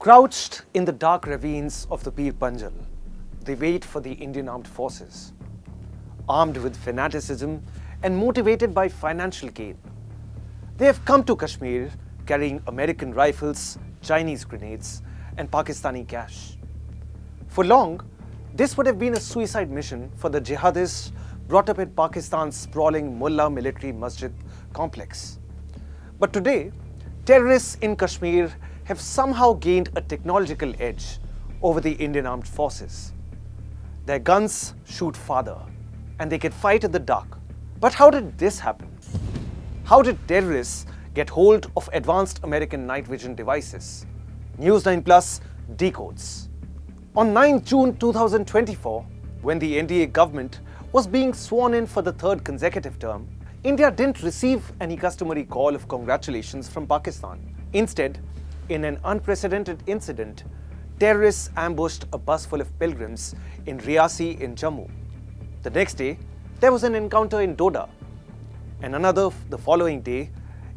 Crouched in the dark ravines of the Pir Panjal, they wait for the Indian armed forces. Armed with fanaticism and motivated by financial gain, they have come to Kashmir carrying American rifles, Chinese grenades, and Pakistani cash. For long, this would have been a suicide mission for the jihadists brought up in Pakistan's sprawling Mullah military masjid complex. But today, terrorists in Kashmir have somehow gained a technological edge over the Indian armed forces. Their guns shoot farther, and they can fight in the dark. But how did this happen? How did terrorists get hold of advanced American night vision devices? News9 Plus Decodes. On 9 June 2024, when the NDA government was being sworn in for the third consecutive term, India didn't receive any customary call of congratulations from Pakistan. Instead, in an unprecedented incident, terrorists ambushed a bus full of pilgrims in Riyasi in Jammu. The next day, there was an encounter in Doda, and another the following day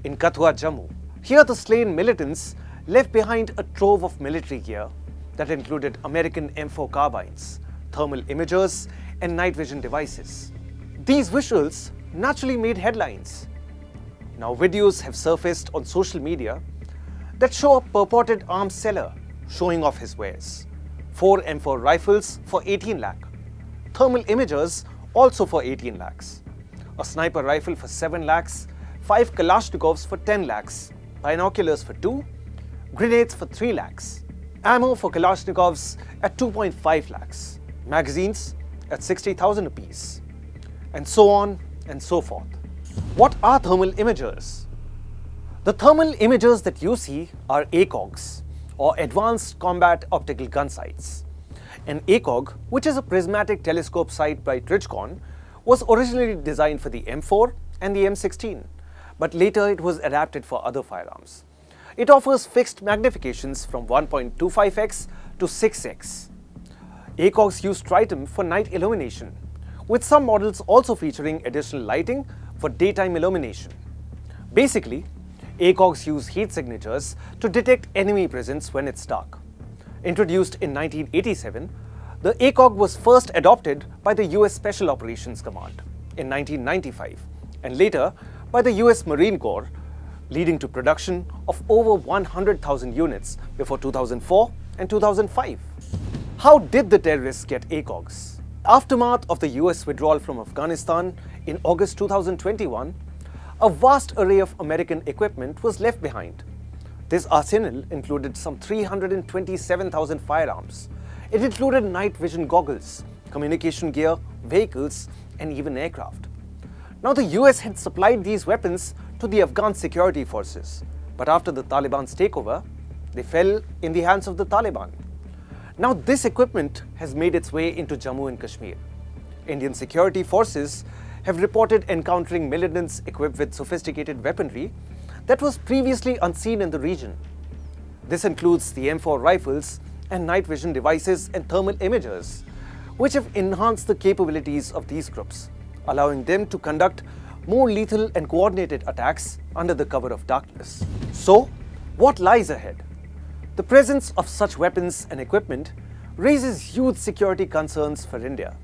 in Kathua, Jammu. Here, the slain militants left behind a trove of military gear that included American M4 carbines, thermal imagers, and night vision devices. These visuals naturally made headlines. Now, videos have surfaced on social media that show a purported arms seller showing off his wares. 4 M4 rifles for 18 lakh, thermal imagers also for 18 lakhs, a sniper rifle for 7 lakhs, 5 Kalashnikovs for 10 lakhs, binoculars for 2, grenades for 3 lakhs, ammo for Kalashnikovs at 2.5 lakhs, magazines at 60,000 rupees, and so on and so forth. What are thermal imagers? The thermal imagers that you see are ACOGs, or Advanced Combat Optical Gun Sights. An ACOG, which is a prismatic telescope sight by Trijcon, was originally designed for the M4 and the M16, but later it was adapted for other firearms. It offers fixed magnifications from 1.25x to 6x. ACOGs use Triton for night illumination, with some models also featuring additional lighting for daytime illumination. Basically, ACOGs use heat signatures to detect enemy presence when it's dark. Introduced in 1987, the ACOG was first adopted by the US Special Operations Command in 1995, and later by the US Marine Corps, leading to production of over 100,000 units before 2004 and 2005. How did the terrorists get ACOGs? Aftermath of the US withdrawal from Afghanistan in August 2021, a vast array of American equipment was left behind. This arsenal included some 327,000 firearms. It included night vision goggles, communication gear, vehicles, and even aircraft. Now, the US had supplied these weapons to the Afghan security forces, but after the Taliban's takeover, they fell in the hands of the Taliban. Now, this equipment has made its way into Jammu and Kashmir. Indian security forces have reported encountering militants equipped with sophisticated weaponry that was previously unseen in the region. This includes the M4 rifles and night vision devices and thermal imagers, which have enhanced the capabilities of these groups, allowing them to conduct more lethal and coordinated attacks under the cover of darkness. So, what lies ahead? The presence of such weapons and equipment raises huge security concerns for India.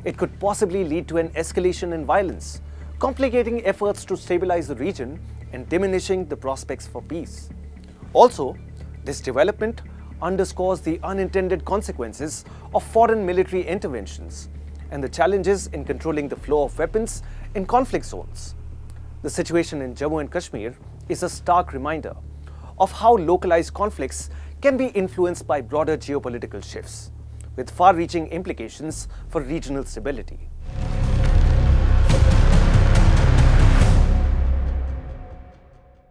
It could possibly lead to an escalation in violence, complicating efforts to stabilize the region and diminishing the prospects for peace. Also, this development underscores the unintended consequences of foreign military interventions and the challenges in controlling the flow of weapons in conflict zones. The situation in Jammu and Kashmir is a stark reminder of how localized conflicts can be influenced by broader geopolitical shifts, with far-reaching implications for regional stability.